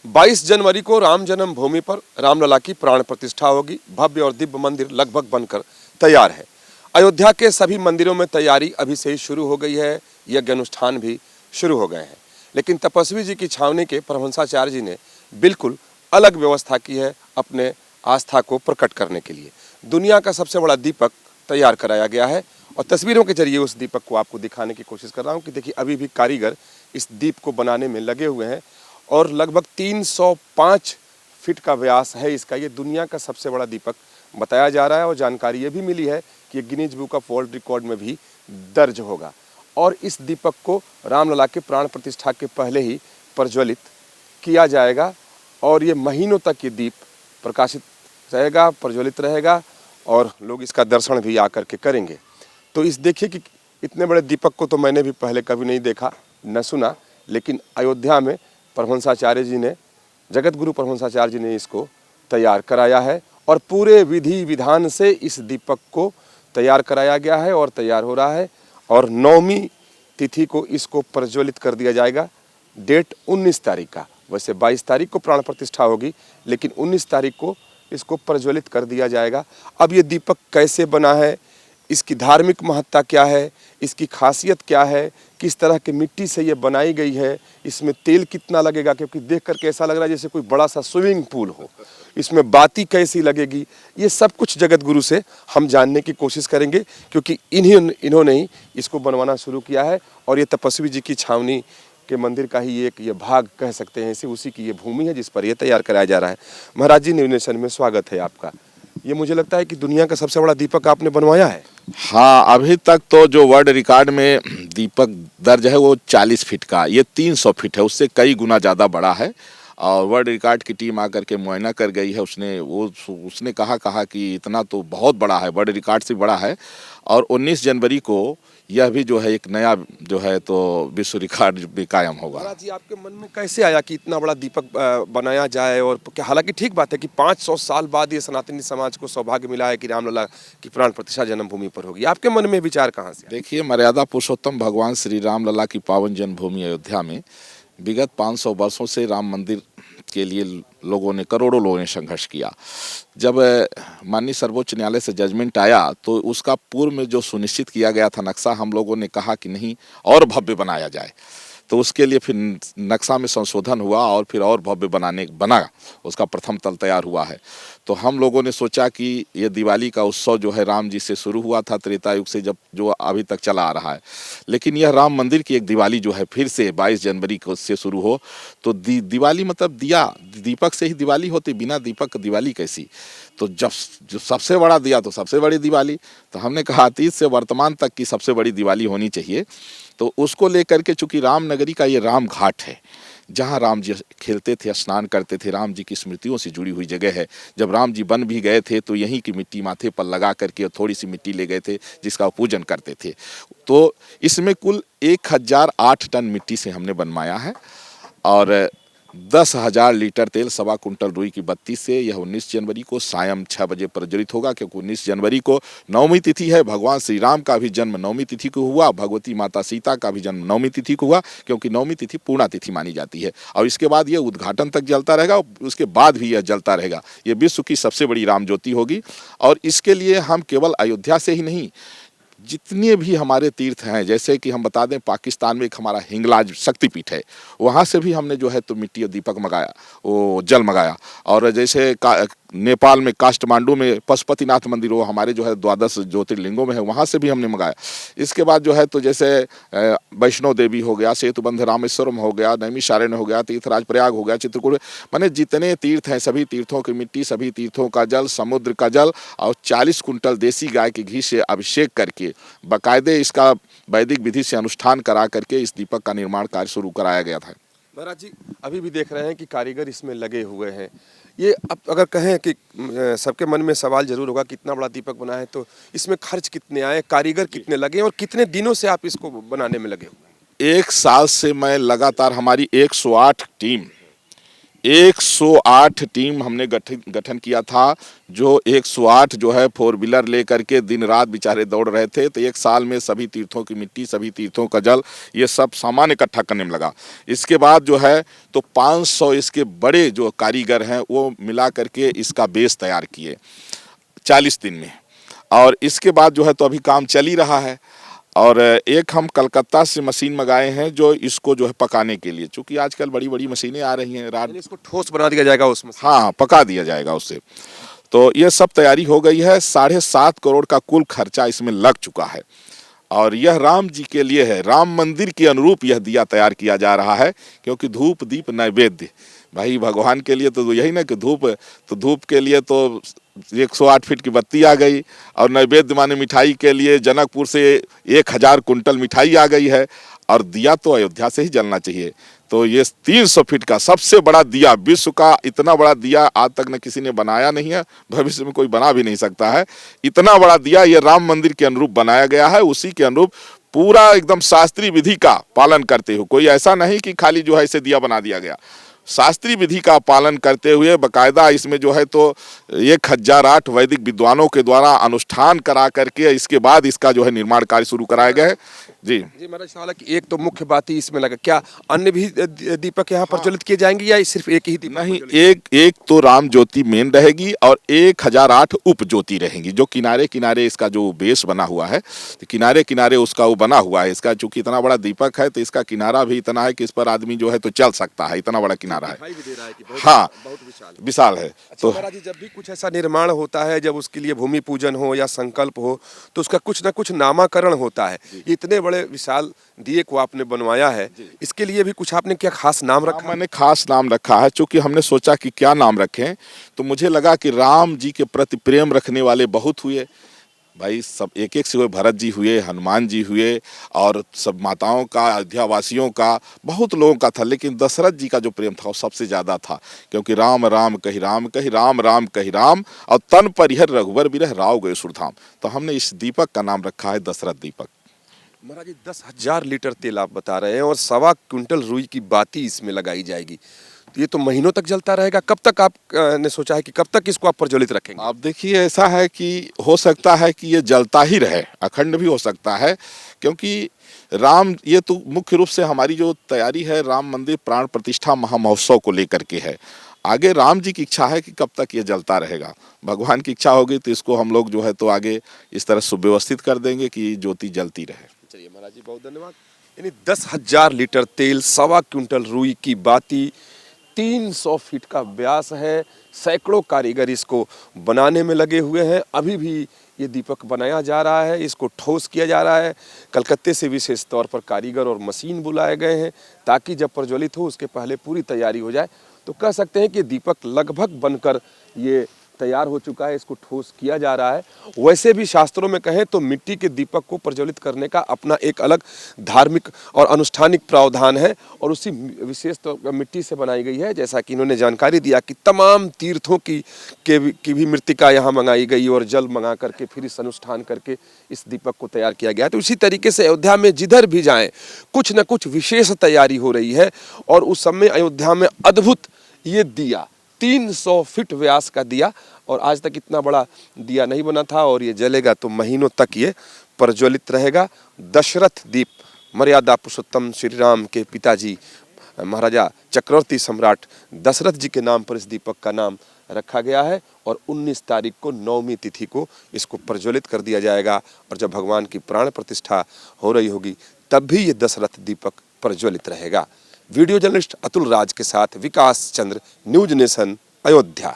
22 जनवरी को राम जन्मभूमि पर रामलला की प्राण प्रतिष्ठा होगी। भव्य और दिव्य मंदिर लगभग बनकर तैयार है। अयोध्या के सभी मंदिरों में तैयारी अभी से ही शुरू हो गई है। यज्ञ अनुष्ठान भी शुरू हो गए हैं, लेकिन तपस्वी जी की छावनी के परमहंसाचार्य जी ने बिल्कुल अलग व्यवस्था की है अपने आस्था को प्रकट करने के लिए। दुनिया का सबसे बड़ा दीपक तैयार कराया गया है और तस्वीरों के जरिए उस दीपक को आपको दिखाने की कोशिश कर रहा हूँ कि देखिए अभी भी कारीगर इस दीप को बनाने में लगे हुए हैं और लगभग 305 फीट का व्यास है इसका। ये दुनिया का सबसे बड़ा दीपक बताया जा रहा है और जानकारी ये भी मिली है कि ये Guinness book of world record में भी दर्ज होगा। और इस दीपक को रामलला के प्राण प्रतिष्ठा के पहले ही प्रज्वलित किया जाएगा और ये महीनों तक ये दीप प्रकाशित रहेगा, प्रज्वलित रहेगा और लोग इसका दर्शन भी आकर के करेंगे। तो इस देखिए कि इतने बड़े दीपक को तो मैंने भी पहले कभी नहीं देखा न सुना, लेकिन अयोध्या में परमहंसाचार्य जी ने, जगत गुरु परमहंसाचार्य जी ने इसको तैयार कराया है और पूरे विधि विधान से इस दीपक को तैयार कराया गया है और तैयार हो रहा है। और 9वीं तिथि को इसको प्रज्वलित कर दिया जाएगा। डेट 19 तारीख का, वैसे 22 तारीख को प्राण प्रतिष्ठा होगी, लेकिन 19 तारीख को इसको प्रज्वलित कर दिया जाएगा। अब ये दीपक कैसे बना है, इसकी धार्मिक महत्ता क्या है, इसकी खासियत क्या है, किस तरह की मिट्टी से ये बनाई गई है, इसमें तेल कितना लगेगा, क्योंकि देख करके ऐसा लग रहा है जैसे कोई बड़ा सा स्विमिंग पूल हो, इसमें बाती कैसी लगेगी, ये सब कुछ जगत गुरु से हम जानने की कोशिश करेंगे, क्योंकि इन्होंने ही इसको बनवाना शुरू किया है। और ये तपस्वी जी की छावनी के मंदिर का ही एक ये भाग कह सकते हैं, इसे उसी की ये भूमि है जिस पर यह तैयार कराया जा रहा है। महाराज जी, न्यूज़ नेशन में स्वागत है आपका। ये मुझे लगता है कि दुनिया का सबसे बड़ा दीपक आपने बनवाया है। हाँ, अभी तक तो जो वर्ल्ड रिकॉर्ड में दीपक दर्ज है वो 40 फीट का, ये 300 फीट है, उससे कई गुना ज़्यादा बड़ा है। और वर्ल्ड रिकॉर्ड की टीम आकर के मुआयना कर गई है। उसने कहा कि इतना तो बहुत बड़ा है, वर्ल्ड रिकॉर्ड से बड़ा है। और 19 जनवरी को यह भी जो है एक नया जो है तो विश्व रिकॉर्ड भी कायम होगा। महाराज जी, आपके मन में कैसे आया कि इतना बड़ा दीपक बनाया जाए? और हालांकि ठीक बात है कि 500 साल बाद ये सनातनी समाज को सौभाग्य मिला है कि रामलला की प्राण प्रतिष्ठा जन्मभूमि पर होगी। आपके मन में विचार कहाँ से? देखिए, मर्यादा पुरुषोत्तम भगवान श्री रामलला की पावन जन्मभूमि अयोध्या में विगत 500 वर्षों से राम मंदिर के लिए करोड़ों लोगों ने संघर्ष किया। जब माननीय सर्वोच्च न्यायालय से जजमेंट आया तो उसका पूर्व में जो सुनिश्चित किया गया था नक्शा, हम लोगों ने कहा कि नहीं और भव्य बनाया जाए। तो उसके लिए फिर नक्शा में संशोधन हुआ और फिर और भव्य बना उसका प्रथम तल तैयार हुआ है। तो हम लोगों ने सोचा कि ये दिवाली का उत्सव जो है राम जी से शुरू हुआ था त्रेता युग से, जब जो अभी तक चला आ रहा है, लेकिन यह राम मंदिर की एक दिवाली जो है फिर से 22 जनवरी को से शुरू हो। तो दिवाली मतलब दिया, दीपक से ही दिवाली होती, बिना दीपक दिवाली कैसी? तो जब जो सबसे बड़ा दिया तो सबसे बड़ी दिवाली, तो हमने कहा अतीत से वर्तमान तक की सबसे बड़ी दिवाली होनी चाहिए। तो उसको लेकर के, चूंकि राम नगरी का ये राम घाट है जहाँ राम जी खेलते थे, स्नान करते थे, राम जी की स्मृतियों से जुड़ी हुई जगह है। जब राम जी वन भी गए थे तो यहीं की मिट्टी माथे पर लगा करके और थोड़ी सी मिट्टी ले गए थे जिसका वो पूजन करते थे। तो इसमें कुल 1008 टन मिट्टी से हमने बनवाया है और 10,000 लीटर तेल, 1.25 कुंटल रुई की बत्ती से यह 19 जनवरी को सायं 6 बजे प्रज्वलित होगा। क्योंकि 19 जनवरी को 9वीं तिथि है, भगवान श्री राम का भी जन्म 9वीं तिथि को हुआ, भगवती माता सीता का भी जन्म 9वीं तिथि को हुआ, क्योंकि 9वीं तिथि पूर्णा तिथि मानी जाती है। और इसके बाद यह उद्घाटन तक जलता रहेगा, उसके बाद भी यह जलता रहेगा। ये विश्व की सबसे बड़ी राम ज्योति होगी। और इसके लिए हम केवल अयोध्या से ही नहीं, जितने भी हमारे तीर्थ हैं, जैसे कि हम बता दें पाकिस्तान में एक हमारा हिंगलाज शक्तिपीठ है, वहाँ से भी हमने जो है तो मिट्टी और दीपक मंगाया, वो जल मंगाया। और जैसे नेपाल में काठमांडू में पशुपतिनाथ मंदिर, वो हमारे जो है 12 ज्योतिर्लिंगों में है, वहाँ से भी हमने मंगाया। इसके बाद जो है तो जैसे वैष्णो देवी हो गया, सेतुबंध रामेश्वरम हो गया, नैमिषारण्य हो गया, तीर्थराज प्रयाग हो गया, चित्रकूट, माने जितने तीर्थ हैं सभी तीर्थों की मिट्टी, सभी तीर्थों का जल, समुद्र का जल और 40 कुंटल देसी गाय के घी से अभिषेक करके बाकायदे इसका वैदिक विधि से अनुष्ठान करा करके इस दीपक का निर्माण कार्य शुरू कराया गया था। महाराज जी, अभी भी देख रहे हैं कि कारीगर इसमें लगे हुए हैं। ये अब अगर कहें कि सबके मन में सवाल जरूर होगा कि इतना बड़ा दीपक बना है तो इसमें खर्च कितने आए, कारीगर कितने लगे और कितने दिनों से आप इसको बनाने में लगे हुए हैं? 1 साल से मैं लगातार, हमारी 108 टीम 108 टीम हमने गठन किया था, जो 108 जो है 4 व्हीलर लेकर के दिन रात बेचारे दौड़ रहे थे। तो एक साल में सभी तीर्थों की मिट्टी, सभी तीर्थों का जल, ये सब सामान इकट्ठा करने में लगा। इसके बाद जो है तो 500 इसके बड़े जो कारीगर हैं वो मिला करके इसका बेस तैयार किए 40 दिन में। और इसके बाद जो है तो अभी काम चल ही रहा है। और एक हम कलकत्ता से मशीन मंगाए हैं जो इसको जो है पकाने के लिए, चूंकि आजकल बड़ी बड़ी मशीनें आ रही हैं, रात इसको ठोस बना दिया जाएगा उसमें। हाँ, पका दिया जाएगा उससे। तो ये सब तैयारी हो गई है। 7.5 करोड़ का कुल खर्चा इसमें लग चुका है। और यह राम जी के लिए है, राम मंदिर के अनुरूप यह दिया तैयार किया जा रहा है। क्योंकि धूप दीप नैवेद्य, भाई भगवान के लिए तो यही ना कि धूप के लिए तो 108 फीट की बत्ती आ गई, और नैवेद्य माने मिठाई के लिए जनकपुर से 1000 कुंटल मिठाई आ गई है। और दिया तो अयोध्या से ही जलना चाहिए। तो ये 300 फीट का सबसे बड़ा दिया, विश्व का इतना बड़ा दिया आज तक न किसी ने बनाया नहीं है, भविष्य में कोई बना भी नहीं सकता है। इतना बड़ा दिया ये राम मंदिर के अनुरूप बनाया गया है। उसी के अनुरूप पूरा एकदम शास्त्रीय विधि का पालन करते हुए, कोई ऐसा नहीं कि खाली जो है इसे दिया बना दिया गया, शास्त्रीय विधि का पालन करते हुए बकायदा इसमें जो है तो 1008 वैदिक विद्वानों के द्वारा अनुष्ठान करा करके इसके बाद इसका जो है निर्माण कार्य शुरू कराया गया है। जी मेरा सवाल है कि एक तो मुख्य बात ही इसमें लगा, क्या अन्य भी दीपक यहाँ प्रज्वलित किए जाएंगे या सिर्फ एक ही दीपक? नहीं, एक तो राम ज्योति मेन रहेगी और 1008 उप ज्योति रहेंगी, जो किनारे किनारे इसका जो बेस बना हुआ है, तो किनारे किनारे उसका वो बना हुआ है। इसका चूंकि इतना बड़ा दीपक है तो इसका किनारा भी इतना है कि इस पर आदमी जो है तो चल सकता है, इतना बड़ा किनारा है। हाँ, बहुत विशाल है। तो महाराज जी, जब भी कुछ ऐसा निर्माण होता है, जब उसके लिए भूमि पूजन हो या संकल्प हो, तो उसका कुछ ना कुछ नामाकरण होता है। इतने बड़े विशाल दिए को आपने बनवाया है, इसके लिए भी कुछ आपने क्या खास नाम रखा? मैंने खास नाम रखा है, चूंकि हमने सोचा कि क्या नाम रखें, तो मुझे लगा कि राम जी के प्रति प्रेम रखने वाले बहुत हुए भाई, सब एक एक से हुए, भरत जी हुए, हनुमान जी हुए, और सब माताओं का, अयोध्यावासियों का, बहुत लोगों का था। लेकिन दशरथ जी का जो प्रेम था वो सबसे ज्यादा था। क्योंकि राम राम कही राम कही, राम राम कही राम, और तन परिहर रघुवर बिरह राव गए सुरधाम। तो हमने इस दीपक का नाम रखा है दशरथ दीपक। महाराज जी, 10,000 लीटर तेल आप बता रहे हैं और 1.25 क्विंटल रुई की बाती इसमें लगाई जाएगी, तो ये तो महीनों तक जलता रहेगा। कब तक आप ने सोचा है कि कब तक इसको आप प्रज्वलित रखेंगे? आप देखिए, ऐसा है कि हो सकता है कि ये जलता ही रहे, अखंड भी हो सकता है। क्योंकि राम, ये तो मुख्य रूप से हमारी जो तैयारी है राम मंदिर प्राण प्रतिष्ठा महामहोत्सव को लेकर के है। आगे राम जी की इच्छा है कि कब तक ये जलता रहेगा। भगवान की इच्छा होगी तो इसको हम लोग जो है तो आगे इस तरह सुव्यवस्थित कर देंगे कि ज्योति जलती रहे। चलिए महाराज जी, बहुत धन्यवाद। यानी 10,000 लीटर तेल, 1.25 क्विंटल रुई की बाती, 300 फीट का व्यास है, सैकड़ों कारीगर इसको बनाने में लगे हुए हैं। अभी भी ये दीपक बनाया जा रहा है, इसको ठोस किया जा रहा है। कलकत्ते से विशेष तौर पर कारीगर और मशीन बुलाए गए हैं ताकि जब प्रज्वलित हो उसके पहले पूरी तैयारी हो जाए। तो कह सकते हैं कि दीपक लगभग बनकर ये तैयार हो चुका है, इसको ठोस किया जा रहा है। वैसे भी शास्त्रों में कहें तो मिट्टी के दीपक को प्रज्वलित करने का अपना एक अलग धार्मिक और अनुष्ठानिक प्रावधान है, और उसी विशेष तो मिट्टी से बनाई गई है। जैसा कि इन्होंने जानकारी दिया कि तमाम तीर्थों की भी मृतिका यहाँ मंगाई गई और जल मंगा करके फिर इस अनुष्ठान करके इस दीपक को तैयार किया गया। तो इसी तरीके से अयोध्या में जिधर भी जाएं कुछ न कुछ विशेष तैयारी हो रही है। और उस समय अयोध्या में अद्भुत ये दिया, 300 फीट व्यास का दिया, और आज तक इतना बड़ा दिया नहीं बना था, और ये जलेगा तो महीनों तक ये प्रज्वलित रहेगा। दशरथ दीप, मर्यादा पुरुषोत्तम श्री राम के पिताजी महाराजा चक्रवर्ती सम्राट दशरथ जी के नाम पर इस दीपक का नाम रखा गया है। और 19 तारीख को 9वीं तिथि को इसको प्रज्वलित कर दिया जाएगा, और जब भगवान की प्राण प्रतिष्ठा हो रही होगी तब भी ये दशरथ दीपक प्रज्वलित रहेगा। वीडियो जर्नलिस्ट अतुल राज के साथ विकास चंद्र, न्यूज नेशन, अयोध्या।